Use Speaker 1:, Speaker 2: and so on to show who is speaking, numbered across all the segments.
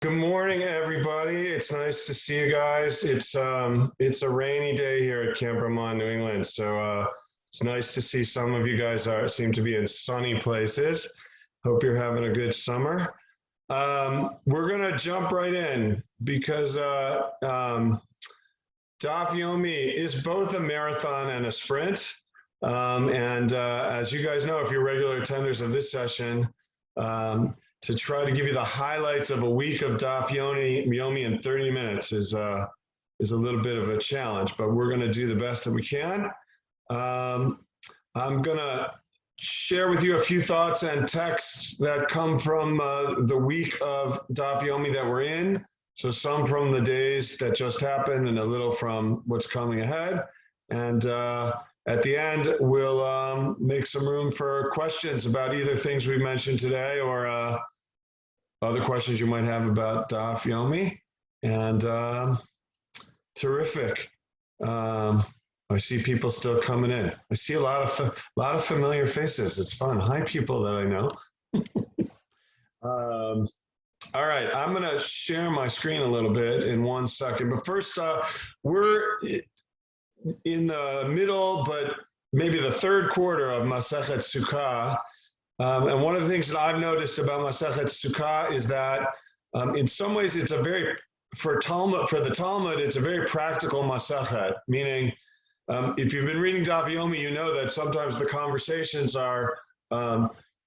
Speaker 1: Good morning, everybody. It's nice to see you guys. It's a rainy day here at Camp Vermont, New England. So it's nice to see some of you guys seem to be in sunny places. Hope you're having a good summer. We're gonna jump right in because Daf Yomi is both a marathon and a sprint. As you guys know, if you're regular attenders of this session, to try to give you the highlights of a week of Daf Yomi in 30 minutes is a little bit of a challenge, but we're going to do the best that we can. I'm going to share with you a few thoughts and texts that come from the week of Daf Yomi that we're in. So some from the days that just happened and a little from what's coming ahead. And at the end, we'll make some room for questions about either things we mentioned today or other questions you might have about Daf Yomi. And terrific. I see people still coming in. I see a lot of familiar faces. It's fun. Hi, people that I know. All right, I'm going to share my screen a little bit in 1 second. But first, we're in the middle, but maybe the third quarter of Masechet Sukkah. And one of the things that I've noticed about Masechet Sukkah is that in some ways it's for the Talmud, it's a very practical Masechet, meaning if you've been reading Daf Yomi, you know that sometimes the conversations are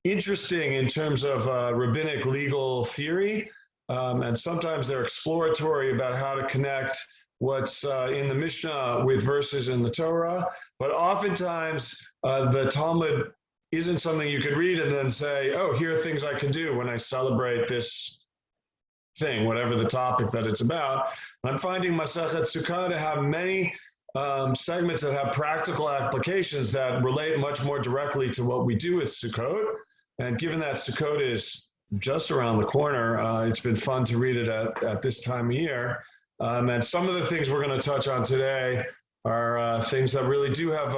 Speaker 1: interesting in terms of rabbinic legal theory, and sometimes they're exploratory about how to connect what's in the Mishnah with verses in the Torah, but oftentimes the Talmud isn't something you could read and then say, oh, here are things I can do when I celebrate this thing, whatever the topic that it's about. I'm finding Masechet Sukkah to have many segments that have practical applications that relate much more directly to what we do with Sukkot. And given that Sukkot is just around the corner, it's been fun to read it at this time of year. And some of the things we're going to touch on today are things that really do have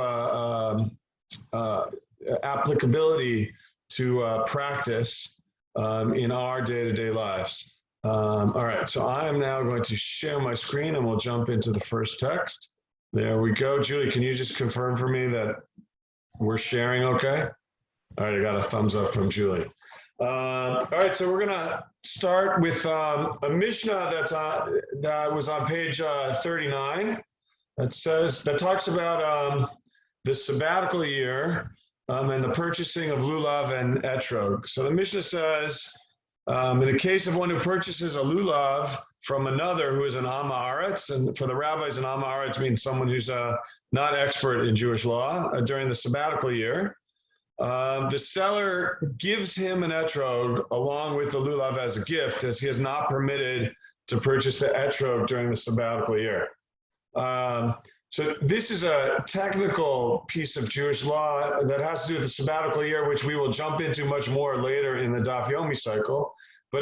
Speaker 1: applicability to practice in our day-to-day lives. All right, so I am now going to share my screen and we'll jump into the first text. There we go. Julie, can you just confirm for me that we're sharing okay? All right, I got a thumbs up from Julie. All right, so we're going to start with a Mishnah that was on page 39 that talks about the sabbatical year and the purchasing of lulav and etrog. So the Mishnah says, in the case of one who purchases a lulav from another who is an Am Haaretz, and for the rabbis, an Am Haaretz means someone who's not expert in Jewish law during the sabbatical year, the seller gives him an etrog along with the lulav as a gift, as he is not permitted to purchase the etrog during the sabbatical year. So this is a technical piece of Jewish law that has to do with the sabbatical year, which we will jump into much more later in the Daf Yomi cycle. But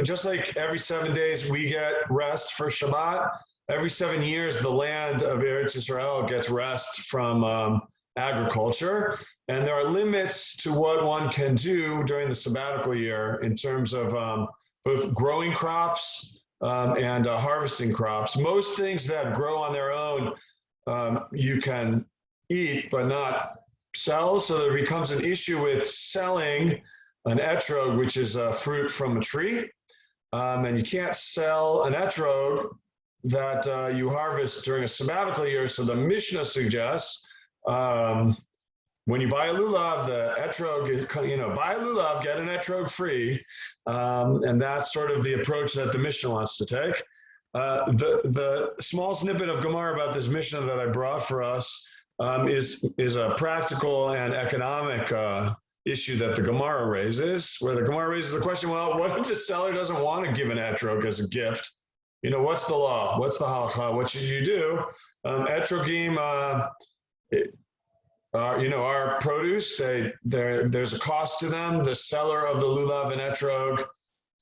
Speaker 1: just like every 7 days we get rest for Shabbat, every 7 years the land of Eretz Yisrael gets rest from agriculture. And there are limits to what one can do during the sabbatical year in terms of both growing crops and harvesting crops. Most things that grow on their own you can eat but not sell, so there becomes an issue with selling an etrog, which is a fruit from a tree, and you can't sell an etrog that you harvest during a sabbatical year. So the Mishnah suggests when you buy a lulav, the etrog is, buy a lulav, get an etrog free, and that's sort of the approach that the Mishnah wants to take. The small snippet of Gemara about this Mishnah that I brought for us is a practical and economic issue that the Gemara raises, where the Gemara raises the question, well, what if the seller doesn't want to give an etrog as a gift? What's the law? What's the halacha? What should you do? Etrogim, our produce, there's a cost to them. The seller of the lulav and etrog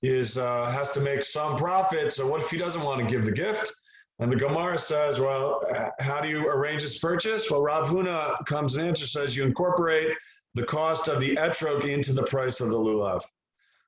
Speaker 1: has to make some profit. So what if he doesn't want to give the gift? And the Gemara says, well, how do you arrange this purchase? Well, Rav Huna comes in and says you incorporate the cost of the etrog into the price of the lulav.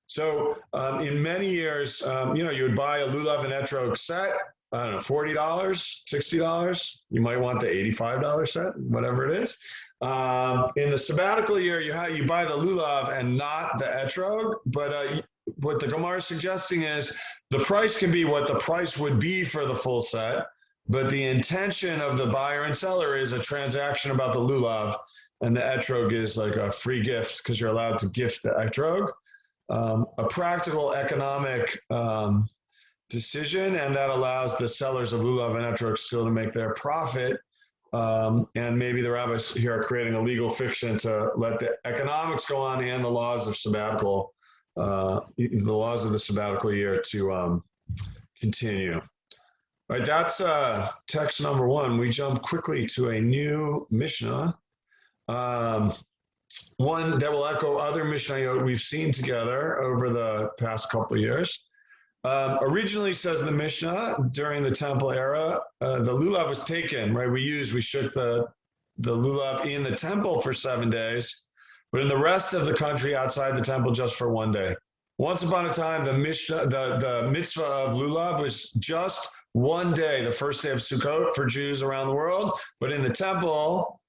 Speaker 1: So in many years, you would buy a lulav and etrog set, I don't know, $40, $60. You might want the $85 set, whatever it is. In the sabbatical year, you buy the lulav and not the etrog, but what the Gemara is suggesting is the price can be what the price would be for the full set, but the intention of the buyer and seller is a transaction about the lulav, and the etrog is like a free gift because you're allowed to gift the etrog. A practical economic decision, and that allows the sellers of lulav and etrog still to make their profit. And maybe the rabbis here are creating a legal fiction to let the economics go on and the laws of sabbatical, the laws of the sabbatical year to continue. All right, that's text number one. We jump quickly to a new Mishnah. One that will echo other Mishnayot we've seen together over the past couple of years. Originally, says the Mishnah, during the temple era, the lulav was taken, right? We shook the lulav in the temple for 7 days, but in the rest of the country outside the temple just for 1 day. Once upon a time, the mitzvah of lulav was just 1 day, the first day of Sukkot for Jews around the world, but in the temple,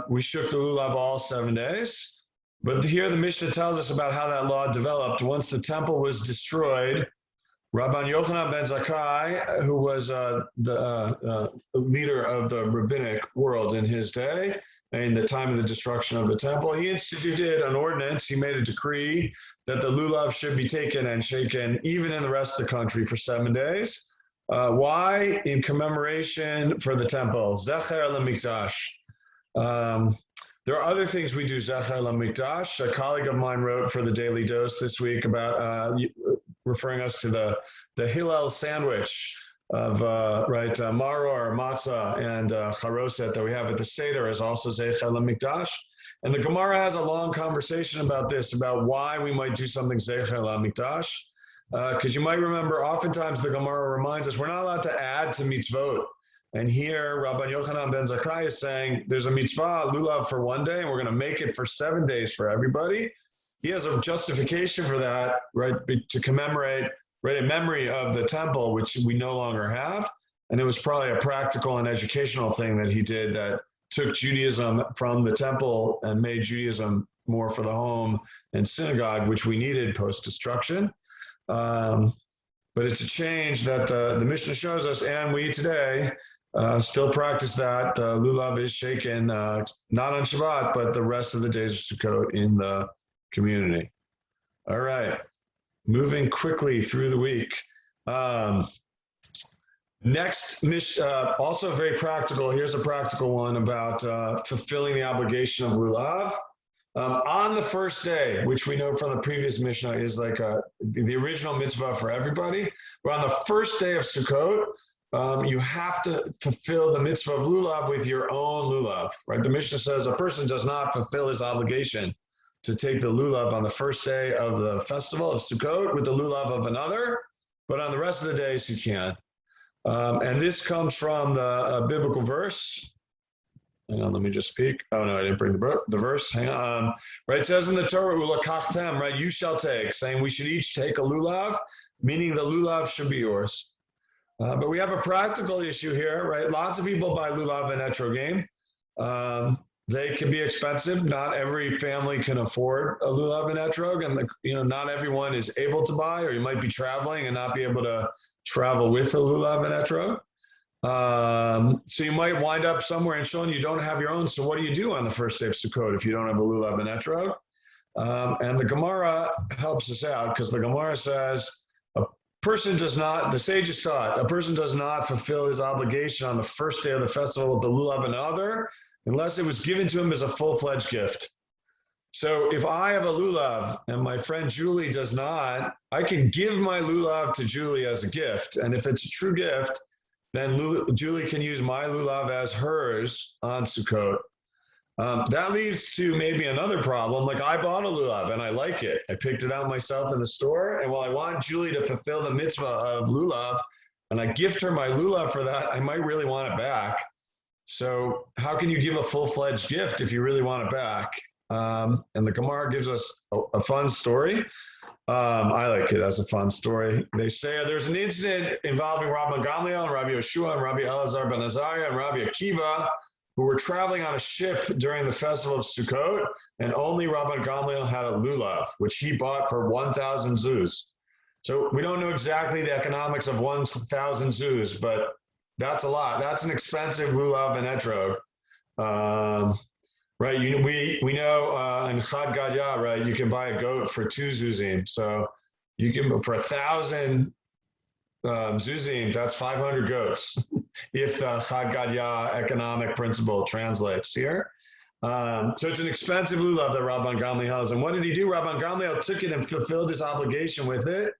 Speaker 1: we shook the lulav all 7 days. But here the Mishnah tells us about how that law developed. Once the temple was destroyed, Rabbi Yochanan ben Zakkai, who was the leader of the rabbinic world in his day, in the time of the destruction of the temple, he instituted an ordinance. He made a decree that the lulav should be taken and shaken even in the rest of the country for 7 days. Why? In commemoration for the temple, Zecher LaMikdash. There are other things we do, Zecher LaMikdash. A colleague of mine wrote for the Daily Dose this week about referring us to the Hillel sandwich of maror, matzah, and charoset that we have at the Seder is also Zecher LaMikdash. And the Gemara has a long conversation about this, about why we might do something Zecher LaMikdash. Because you might remember, oftentimes the Gemara reminds us we're not allowed to add to mitzvot. And here, Rabbi Yochanan ben Zakkai is saying there's a mitzvah, lulav, for 1 day, and we're going to make it for 7 days for everybody. He has a justification for that, right, to commemorate, right, a memory of the temple, which we no longer have. And it was probably a practical and educational thing that he did that took Judaism from the temple and made Judaism more for the home and synagogue, which we needed post-destruction. But it's a change that the Mishnah shows us, and we today still practice that. The lulav is shaken, not on Shabbat, but the rest of the days of Sukkot in the community. All right, moving quickly through the week. Next, also very practical. Here's a practical one about fulfilling the obligation of lulav. On the first day, which we know from the previous Mishnah is like the original mitzvah for everybody, but on the first day of Sukkot, you have to fulfill the mitzvah of lulav with your own lulav, right? The Mishnah says a person does not fulfill his obligation to take the lulav on the first day of the festival of Sukkot with the lulav of another, but on the rest of the days he can. And this comes from the biblical verse. Hang on, let me just speak. Oh no, I didn't bring the verse. Hang on. Right, it says in the Torah, "Ulakachtem," right? You shall take, saying we should each take a lulav, meaning the lulav should be yours. But we have a practical issue here, right? Lots of people buy lulav and etrogame. They can be expensive. Not every family can afford a lulav and etrog, and not everyone is able to buy, or you might be traveling and not be able to travel with a lulav and etrog. So you might wind up somewhere in Shon, you don't have your own. So what do you do on the first day of Sukkot if you don't have a lulav and etrog? And the Gemara helps us out, because the Gemara says the sages taught, a person does not fulfill his obligation on the first day of the festival with the lulav and other, unless it was given to him as a full-fledged gift. So if I have a lulav and my friend Julie does not, I can give my lulav to Julie as a gift. And if it's a true gift, then Julie can use my lulav as hers on Sukkot. That leads to maybe another problem. Like, I bought a lulav and I like it. I picked it out myself in the store. And while I want Julie to fulfill the mitzvah of lulav, and I gift her my lulav for that, I might really want it back. So how can you give a full-fledged gift if you really want it back? And the Gemara gives us a fun story. I like it as a fun story. They say there's an incident involving Rabban Gamliel and Rabbi Yeshua and Rabbi Elazar ben Azariah and Rabbi Akiva, who were traveling on a ship during the festival of Sukkot, and only Rabban Gamliel had a lulav, which he bought for 1,000 zuz. So we don't know exactly the economics of 1,000 zuz, but that's a lot. That's an expensive lulav and etrog. Right, we know in Chad Gadya, right, you can buy a goat for 2 zuzim. So you can, for 1,000 zuzim, that's 500 goats, if the Chad Gadya economic principle translates here. So it's an expensive lulav that Rabban Gamliel has. And what did he do? Rabban Gamliel took it and fulfilled his obligation with it.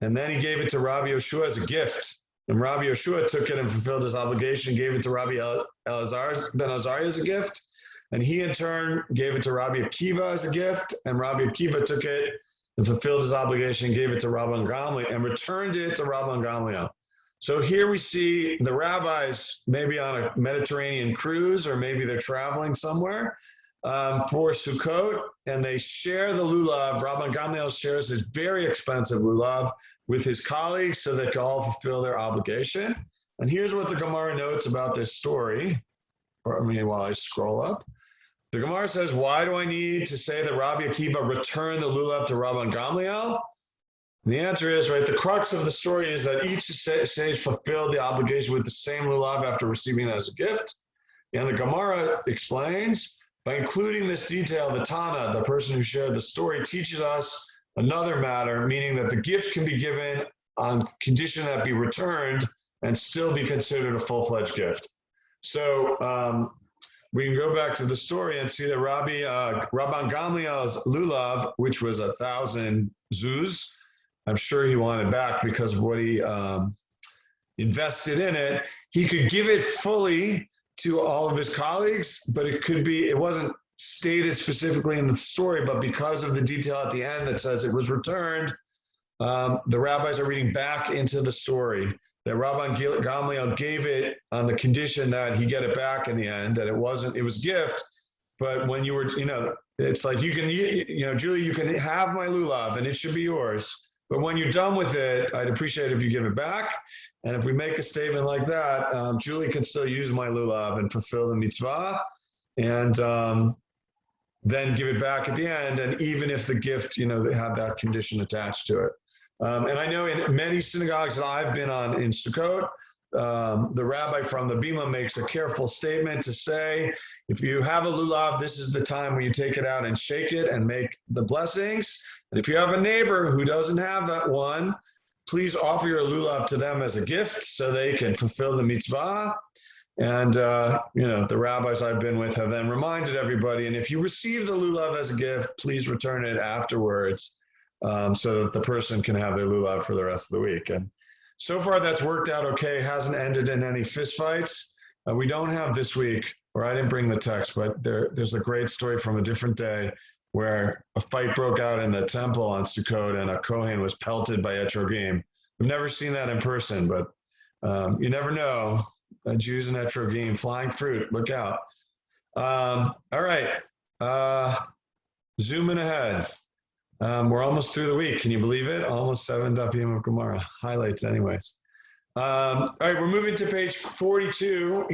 Speaker 1: And then he gave it to Rabbi Yeshua as a gift. And Rabbi Yeshua took it and fulfilled his obligation, gave it to Rabbi Elazar ben Azariah as a gift. And he in turn gave it to Rabbi Akiva as a gift. And Rabbi Akiva took it and fulfilled his obligation, gave it to Rabban Gamliel, and returned it to Rabban Gamliel. So here we see the rabbis maybe on a Mediterranean cruise, or maybe they're traveling somewhere for Sukkot, and they share the lulav. Rabban Gamliel shares his very expensive lulav with his colleagues so they can all fulfill their obligation. And here's what the Gemara notes about this story. While I scroll up. The Gemara says, why do I need to say that Rabbi Akiva returned the lulav to Rabban Gamliel? And the answer is, right, the crux of the story is that each sage fulfilled the obligation with the same lulav after receiving it as a gift. And the Gemara explains, by including this detail, the Tana, the person who shared the story, teaches us another matter, meaning that the gift can be given on condition that it be returned and still be considered a full-fledged gift. So we can go back to the story and see that Rabban Gamliel's lulav, which was 1,000 zuz, I'm sure he wanted back because of what he invested in it. He could give it fully to all of his colleagues, but it wasn't stated specifically in the story, but because of the detail at the end that says it was returned, the rabbis are reading back into the story that Rabban Gamliel gave it on the condition that he get it back in the end, that it was gift, but when you were, it's like Julie, you can have my lulav and it should be yours, but when you're done with it, I'd appreciate it if you give it back. And if we make a statement like that, Julie can still use my lulav and fulfill the mitzvah, and then give it back at the end, and even if the gift, they have that condition attached to it. And I know in many synagogues that I've been on in Sukkot, the rabbi from the Bima makes a careful statement to say, if you have a lulav, this is the time when you take it out and shake it and make the blessings. And if you have a neighbor who doesn't have that one, please offer your lulav to them as a gift so they can fulfill the mitzvah. And, the rabbis I've been with have then reminded everybody, and if you receive the lulav as a gift, please return it afterwards. So that the person can have their lulav for the rest of the week. And so far that's worked out okay. Hasn't ended in any fistfights. We don't have this week, or I didn't bring the text, but there's a great story from a different day where a fight broke out in the temple on Sukkot and a Kohen was pelted by etrogim. We've never seen that in person, but you never know. Jews and etrogim, flying fruit, look out. All right, zooming ahead. We're almost through the week. Can you believe it? Almost 7 dapim of Gemara. Highlights anyways. All right, we're moving to page 42.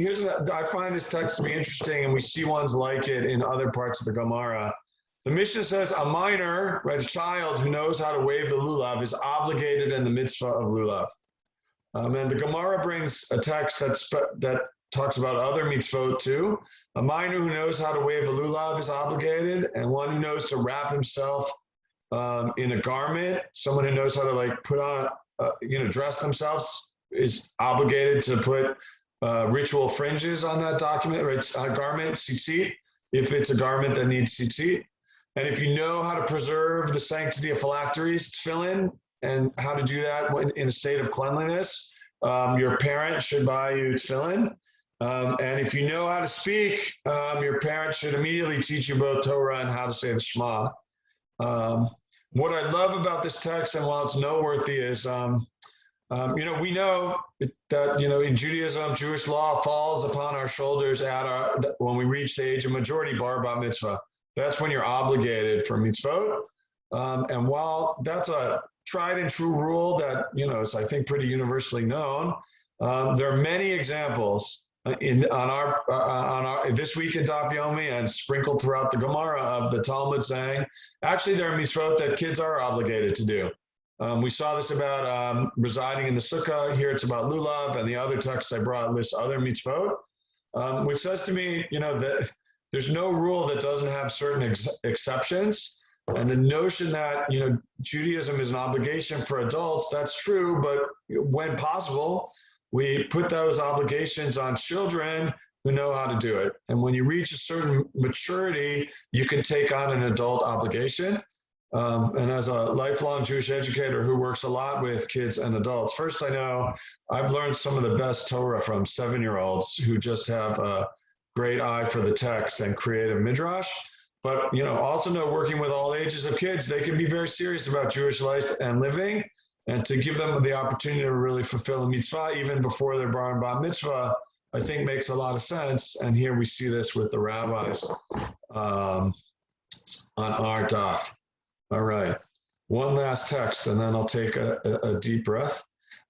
Speaker 1: I find this text to be interesting, and we see ones like it in other parts of the Gemara. The Mishnah says a minor, right, a child who knows how to wave the lulav is obligated in the mitzvah of lulav. And the Gemara brings a text that talks about other mitzvot too. A minor who knows how to wave a lulav is obligated, and one who knows to wrap himself in a garment, someone who knows how to put on, dress themselves is obligated to put ritual fringes on that document, or it's a garment, tzitzit, if it's a garment that needs tzitzit. And if you know how to preserve the sanctity of phylacteries, tefillin, and how to do that in a state of cleanliness, your parent should buy you tefillin. And if you know how to speak, your parent should immediately teach you both Torah and how to say the Shema. What I love about this text, and while it's noteworthy, is, we know that, in Judaism, Jewish law falls upon our shoulders when we reach the age of majority, bar bat mitzvah. that's when you're obligated for mitzvot. And while that's a tried and true rule that, is, I think, pretty universally known, there are many examples on our this week in Daf Yomi and sprinkled throughout the Gemara of the Talmud saying, actually, there are mitzvot that kids are obligated to do. We saw this about residing in the sukkah. Here it's about lulav, and the other texts I brought list other mitzvot, which says to me, that there's no rule that doesn't have certain exceptions. And the notion that, Judaism is an obligation for adults, that's true, but when possible, we put those obligations on children who know how to do it. And when you reach a certain maturity, you can take on an adult obligation. And as a lifelong Jewish educator who works a lot with kids and adults, first I know I've learned some of the best Torah from 7-year-olds who just have a great eye for the text and creative midrash. But, also know working with all ages of kids, they can be very serious about Jewish life and living. And to give them the opportunity to really fulfill a mitzvah even before they're bar and bat mitzvah, I think makes a lot of sense. And here we see this with the rabbis on our daf. All right, one last text, and then I'll take a deep breath.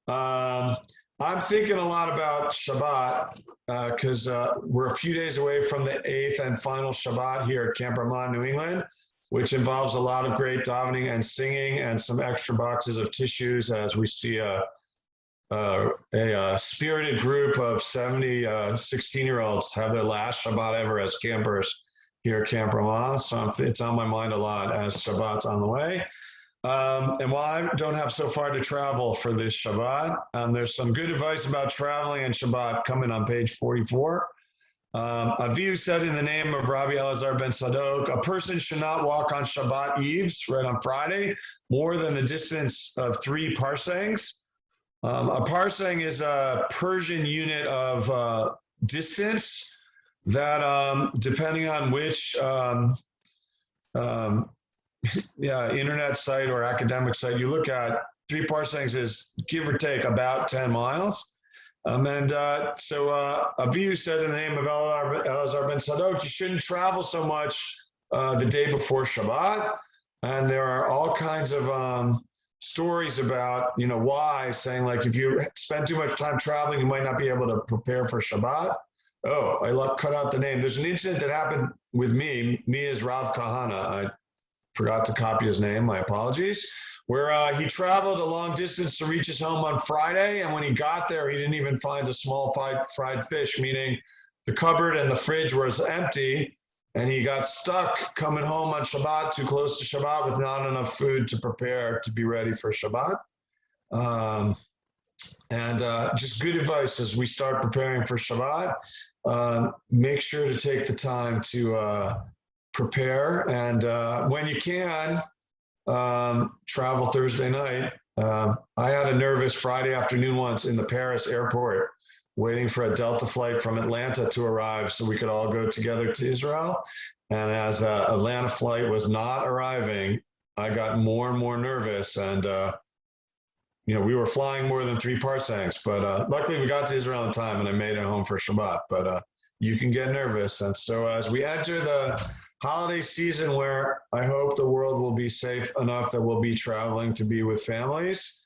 Speaker 1: I'm thinking a lot about Shabbat because we're a few days away from the 8th and final Shabbat here at Camp Ramah, New England, which involves a lot of great davening and singing and some extra boxes of tissues as we see a spirited group of 70 16-year-olds have their last Shabbat ever as campers here at Camp Ramah. So it's on my mind a lot as Shabbat's on the way. And while I don't have so far to travel for this Shabbat, there's some good advice about traveling and Shabbat coming on page 44. Avihu said in the name of Rabbi Elazar ben Sadok, a person should not walk on Shabbat eves, right on Friday, more than the distance of 3 parsangs. A parsang is a Persian unit of distance that, depending on which internet site or academic site you look at, 3 parsangs is give or take about 10 miles. So Avihu said in the name of Elazar ben Sadok, you shouldn't travel so much the day before Shabbat. And there are all kinds of stories about, why, saying like if you spend too much time traveling, you might not be able to prepare for Shabbat. Oh, I cut out the name. There's an incident that happened with me as Rav Kahana. I forgot to copy his name, my apologies, where he traveled a long distance to reach his home on Friday, and when he got there, he didn't even find a small fried fish, meaning the cupboard and the fridge was empty, and he got stuck coming home on Shabbat, too close to Shabbat, with not enough food to prepare to be ready for Shabbat. Just good advice as we start preparing for Shabbat. Make sure to take the time to prepare, and when you can, travel Thursday night. I had a nervous Friday afternoon once in the Paris airport, waiting for a Delta flight from Atlanta to arrive so we could all go together to Israel. And as the Atlanta flight was not arriving, I got more and more nervous. And, we were flying more than 3 parsangs, but luckily we got to Israel in time and I made it home for Shabbat. But you can get nervous. And so as we enter the holiday season, where I hope the world will be safe enough that we'll be traveling to be with families,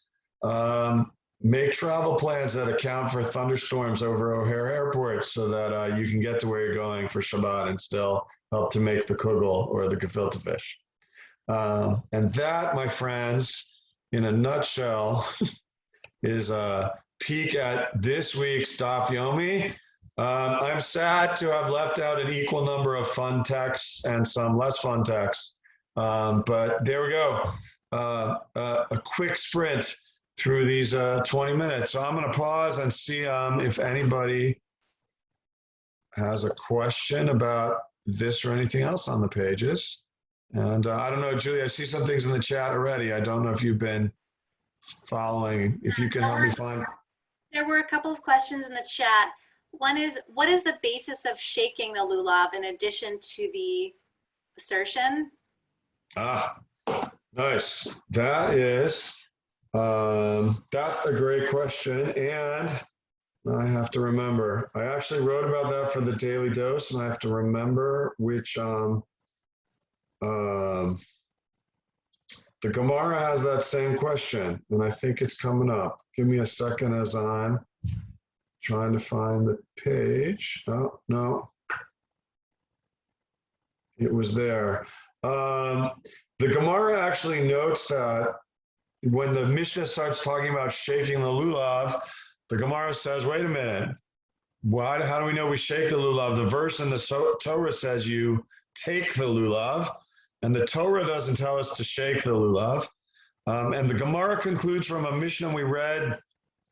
Speaker 1: make travel plans that account for thunderstorms over O'Hare Airport so that you can get to where you're going for Shabbat and still help to make the kugel or the gefilte fish. And that, my friends, in a nutshell, is a peek at this week's Daf Yomi. I'm sad to have left out an equal number of fun texts and some less fun texts, but there we go. A quick sprint through these 20 minutes. So I'm going to pause and see if anybody has a question about this or anything else on the pages. And I don't know, Julie, I see some things in the chat already. I don't know if you've been following, if you can help me find.
Speaker 2: There were a couple of questions in the chat. One is, what is the basis of shaking the lulav in addition to the assertion?
Speaker 1: Ah, nice. That is, that's a great question. And I have to remember, I actually wrote about that for the Daily Dose, and I have to remember which Um, the Gemara has that same question, and I think it's coming up. Give me a second as I'm trying to find the page. Oh, no. It was there. The Gemara actually notes that when the Mishnah starts talking about shaking the lulav, the Gemara says, wait a minute. How do we know we shake the lulav? The verse in the Torah says you take the lulav, and the Torah doesn't tell us to shake the lulav. And the Gemara concludes from a Mishnah we read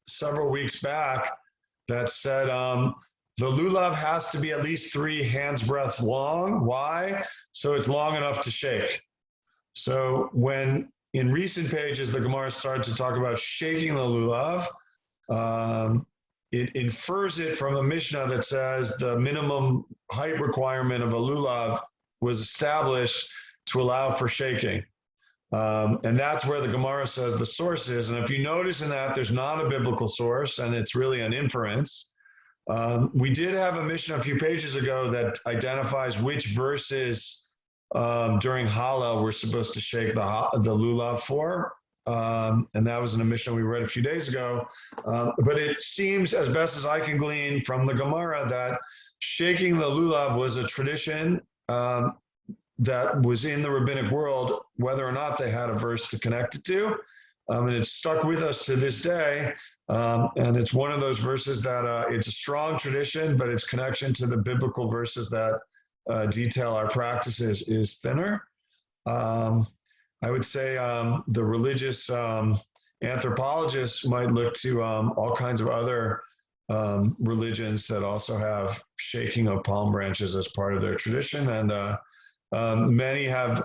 Speaker 1: several weeks back that said the lulav has to be at least 3 hands breadths long. Why? So it's long enough to shake. So when in recent pages the Gemara started to talk about shaking the lulav, it infers it from a Mishnah that says the minimum height requirement of a lulav was established to allow for shaking. And that's where the Gemara says the source is. And if you notice in that, there's not a biblical source, and it's really an inference. We did have a Mishnah a few pages ago that identifies which verses during Hallel we're supposed to shake the lulav for. And that was in a Mishnah we read a few days ago. But it seems, as best as I can glean from the Gemara, that shaking the lulav was a tradition that was in the rabbinic world, whether or not they had a verse to connect it to. And it's stuck with us to this day. And it's one of those verses that it's a strong tradition, but its connection to the biblical verses that detail our practices is thinner. I would say the religious anthropologists might look to all kinds of other religions that also have shaking of palm branches as part of their tradition. And many have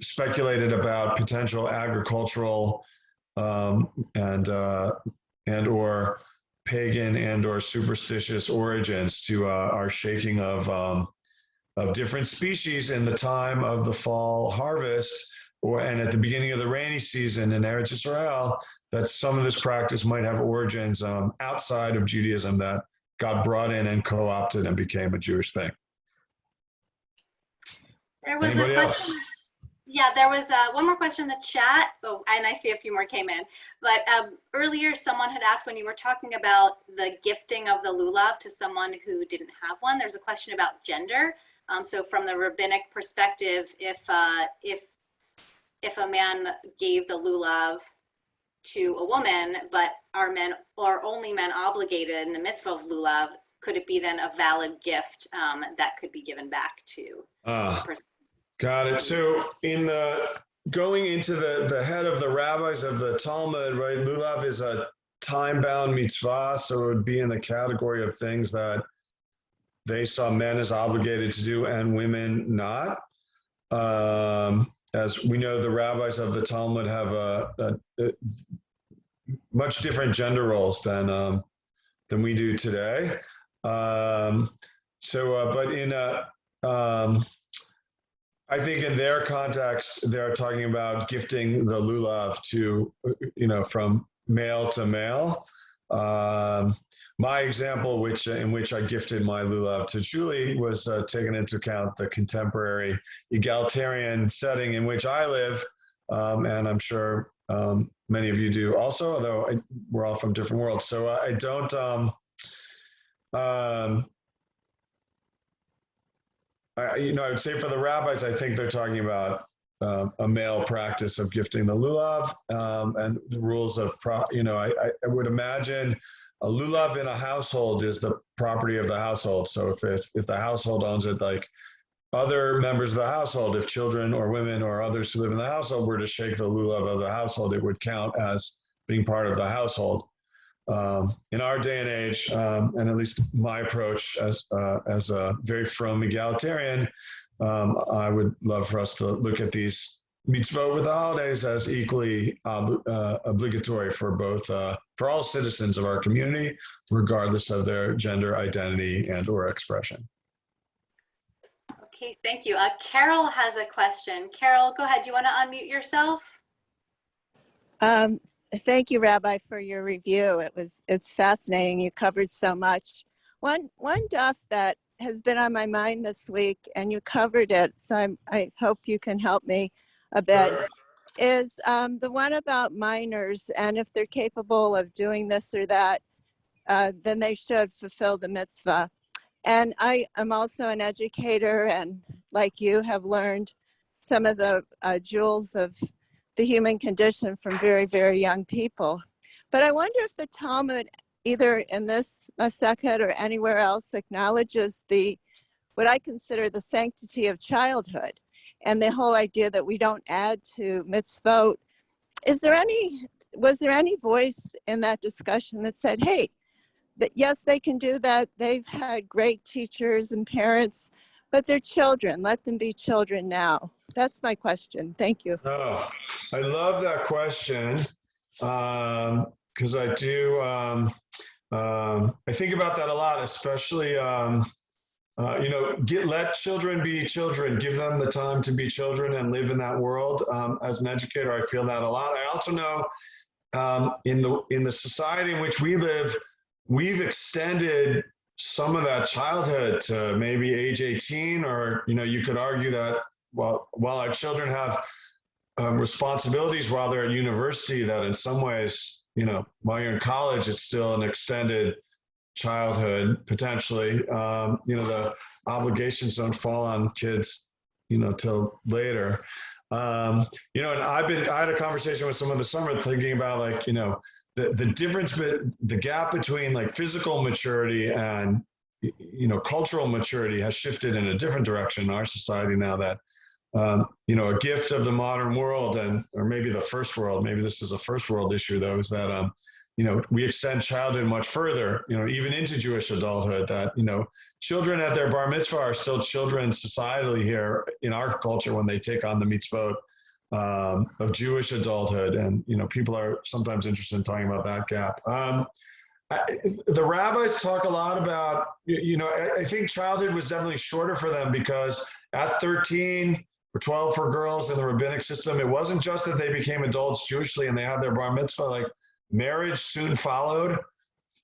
Speaker 1: speculated about potential agricultural and or pagan and or superstitious origins to our shaking of different species in the time of the fall harvest, and at the beginning of the rainy season in Eretz Israel, that some of this practice might have origins outside of Judaism that got brought in and co-opted and became a Jewish thing.
Speaker 2: There was
Speaker 1: Anybody
Speaker 2: a question.
Speaker 1: else?
Speaker 2: Yeah, there was one more question in the chat. Oh, and I see a few more came in. But earlier, someone had asked when you were talking about the gifting of the lulav to someone who didn't have one. There's a question about gender. So from the rabbinic perspective, if a man gave the lulav to a woman, but are only men obligated in the mitzvah of lulav, could it be then a valid gift that could be given back to the person?
Speaker 1: Got it. So in going into the head of the rabbis of the Talmud, right, lulav is a time-bound mitzvah, so it would be in the category of things that they saw men as obligated to do and women not. As we know, the rabbis of the Talmud have a much different gender roles than we do today. But I think in their context, they're talking about gifting the lulav to, from male to male. My example, in which I gifted my lulav to Julie, was taking into account the contemporary egalitarian setting in which I live, and I'm sure many of you do also, although we're all from different worlds. So I don't. I would say for the rabbis, I think they're talking about a male practice of gifting the lulav and the rules of, I would imagine a lulav in a household is the property of the household. So if the household owns it, like other members of the household, if children or women or others who live in the household were to shake the lulav of the household, it would count as being part of the household. In our day and age, and at least my approach as a very frum egalitarian, I would love for us to look at these mitzvot with the holidays as equally obligatory for all citizens of our community, regardless of their gender identity and or expression.
Speaker 2: Okay, thank you. Carol has a question. Carol, go ahead. Do you want to unmute yourself?
Speaker 3: Thank you, Rabbi, for your review. It's fascinating. You covered so much. One daf that has been on my mind this week, and you covered it, so I hope you can help me a bit, is the one about minors, and if they're capable of doing this or that, then they should fulfill the mitzvah. And I am also an educator, and like you, have learned some of the jewels of the human condition from very, very young people. But I wonder if the Talmud, either in this Masechet or anywhere else, acknowledges what I consider the sanctity of childhood, and the whole idea that we don't add to mitzvot. Was there any voice in that discussion that said, hey, that yes, they can do that. They've had great teachers and parents, but they're children. Let them be children now. That's my question. Thank you.
Speaker 1: Oh, I love that question, because I do, I think about that a lot, especially, let children be children, give them the time to be children and live in that world. As an educator, I feel that a lot. I also know in the society in which we live, we've extended some of that childhood to maybe age 18, or, you could argue that while our children have responsibilities while they're at university, that in some ways, while you're in college, it's still an extended childhood, potentially. The obligations don't fall on kids, till later. And I had a conversation with someone this summer thinking about the difference, the gap between like physical maturity and, cultural maturity has shifted in a different direction in our society now that, a gift of the modern world or maybe the first world, maybe this is a first world issue though, is that, we extend childhood much further, even into Jewish adulthood, that, children at their bar mitzvah are still children societally here in our culture when they take on the mitzvot of Jewish adulthood. And, people are sometimes interested in talking about that gap. The rabbis talk a lot about, I think childhood was definitely shorter for them because at 13 or 12 for girls in the rabbinic system, it wasn't just that they became adults Jewishly and they had their bar mitzvah, like marriage soon followed,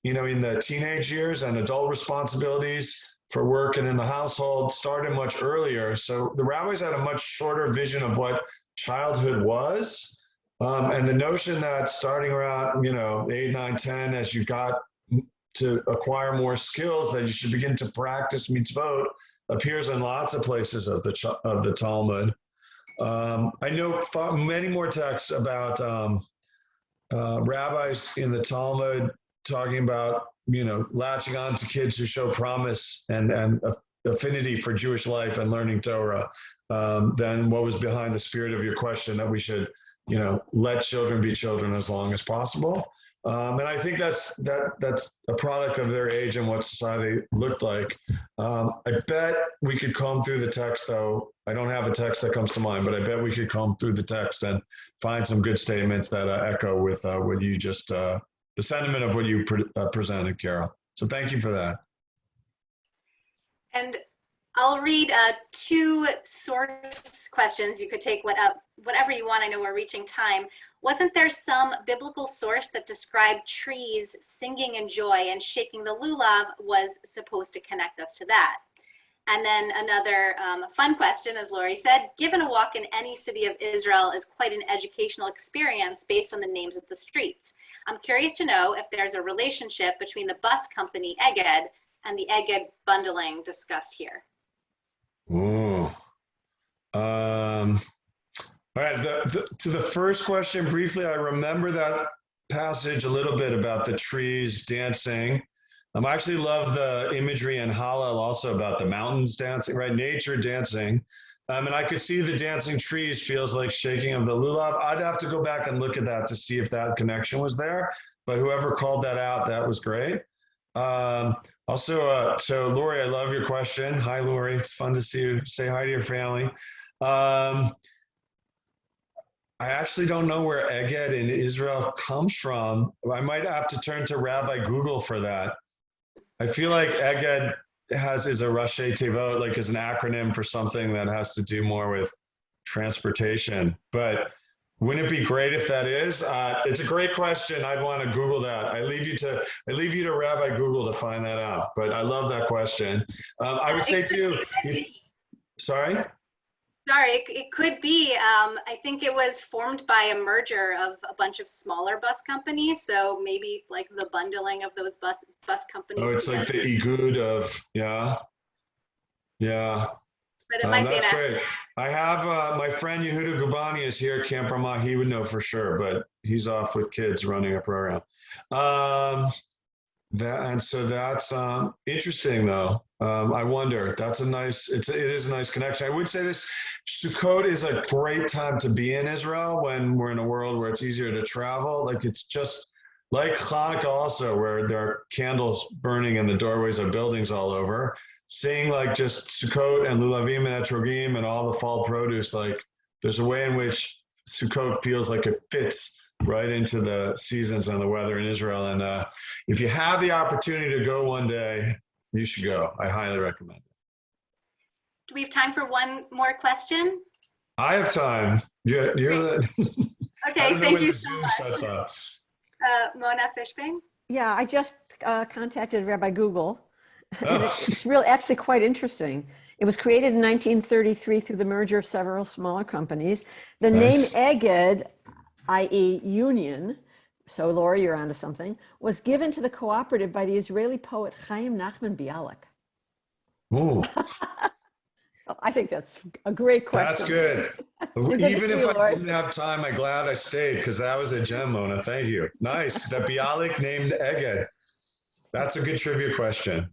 Speaker 1: in the teenage years, and adult responsibilities for work and in the household started much earlier. So the rabbis had a much shorter vision of what childhood was. And the notion that starting around, 8, 9, 10, as you got to acquire more skills, that you should begin to practice mitzvot, appears in lots of places of the Talmud. I know many more texts about rabbis in the Talmud talking about, latching on to kids who show promise and affinity for Jewish life and learning Torah, than what was behind the spirit of your question, that we should, let children be children as long as possible. And I think that's a product of their age and what society looked like. I bet we could comb through the text, though. I don't have a text that comes to mind, but I bet we could comb through the text and find some good statements that echo with what you just, the sentiment of what you presented, Carol. So thank you for that.
Speaker 2: And I'll read 2 source questions. You could take whatever you want. I know we're reaching time. Wasn't there some biblical source that described trees singing in joy, and shaking the lulav was supposed to connect us to that? And then another fun question, as Lori said, given a walk in any city of Israel is quite an educational experience based on the names of the streets. I'm curious to know if there's a relationship between the bus company Egged and the Egged bundling discussed here.
Speaker 1: Oh. All right, to the first question, briefly, I remember that passage a little bit about the trees dancing. I actually love the imagery in Hallel also about the mountains dancing, right? Nature dancing. And I could see the dancing trees feels like shaking of the lulav. I'd have to go back and look at that to see if that connection was there. But whoever called that out, that was great. So Lori, I love your question. Hi, Lori. It's fun to see you. Say hi to your family. I actually don't know where Egged in Israel comes from. I might have to turn to Rabbi Google for that. I feel like Egged is a Rashi Tevot, like is an acronym for something that has to do more with transportation. But Wouldn't it be great if that is? It's a great question. I'd want to Google that. I leave you to Rabbi Google to find that out. But I love that question. I would say too. Sorry.
Speaker 2: Sorry, it could be. I think it was formed by a merger of a bunch of smaller bus companies. So maybe like the bundling of those bus companies.
Speaker 1: Oh, it's
Speaker 2: together.
Speaker 1: like the Igud of, yeah.
Speaker 2: But it might be
Speaker 1: that's great. I have my friend Yehuda Gubani is here at Camp Ramah. He would know for sure, but he's off with kids running a program. So that's interesting though. I wonder. That's a nice. It is a nice connection. I would say this Sukkot is a great time to be in Israel when we're in a world where it's easier to travel. Like it's just like Hanukkah also, where there are candles burning in the doorways of buildings all over. Seeing like just Sukkot and Lulavim and Etrogim and all the fall produce, like there's a way in which Sukkot feels like it fits right into the seasons and the weather in Israel. And if you have the opportunity to go one day, you should go. I highly recommend it.
Speaker 2: Do we have time for one more question?
Speaker 1: I have time. You're the.
Speaker 2: Okay, thank you so much.
Speaker 1: Shuts off.
Speaker 2: Mona Fishbane?
Speaker 4: Yeah, I just contacted Rabbi Google. And
Speaker 1: Oh,
Speaker 4: it's really actually quite interesting. It was created in 1933 through the merger of several smaller companies. The
Speaker 1: Nice.
Speaker 4: name Eged, i.e. union, so Laura, you're onto something, was given to the cooperative by the Israeli poet Chaim Nachman Bialik.
Speaker 1: ooh,
Speaker 4: So I think that's a great question.
Speaker 1: that's good.
Speaker 4: Good to
Speaker 1: Even
Speaker 4: see
Speaker 1: if
Speaker 4: you,
Speaker 1: I
Speaker 4: Lord.
Speaker 1: didn't have time, I'm glad I stayed because that was a gem, Mona. Thank you. Nice. That Bialik named Eged. That's a good trivia question.